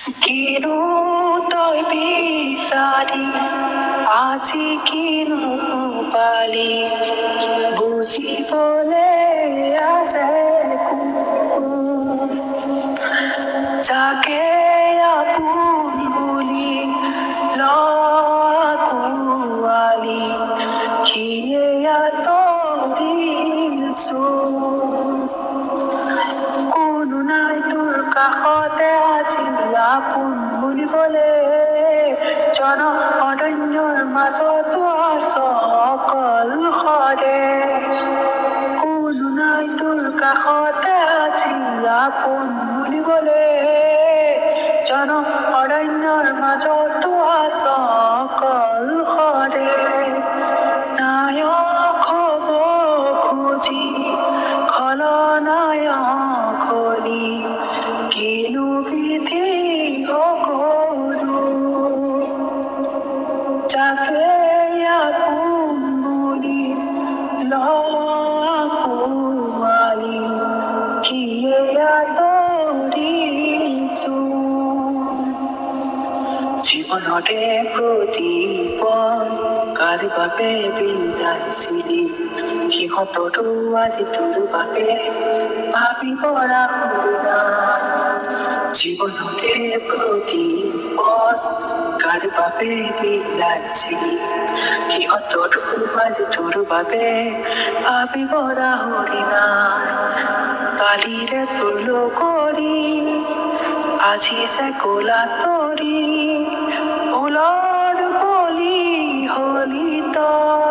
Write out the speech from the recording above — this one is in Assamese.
কিনো তই বিচাৰি আজি কিনো পালি বুজিবলে আছে কোন? যাকে আপোন বুলি আঁকোৱালি সিয়ে আঁতৰিলচোন। কোনো নাই তোৰ কাষতে আজি আপোন বুলিবলে, জন অৰণ্যৰ মাজতো আছ অকলশৰে। কোনো নাই তোৰ কাষতে আজি আপোন বুলিবলে, জন অৰণ্যৰ মাজতো আছ অকলশৰে। নায়ক হ'ব খুজি খলনায়ক হলি, কিনো বিধি কৰো? যাকে আপোন বুলি আঁকোৱালি সিয়ে আঁতৰিলচোন। জীৱনতে প্ৰতিপল কাৰ বাবে বিলাইছিলি, সিহঁততো আজি তোৰ বাবে ভাবিব ৰাহুনা। জীৱনতে প্ৰতিপল কাৰ বাবে বিলাইছিলি, সিহঁততো আজি তোৰ বাবে ভাবিব ৰাহুনা। কালিৰে তোৰ লগৰী আজি যে ক'লা তৰি, ফুলৰ বলি হলি তই।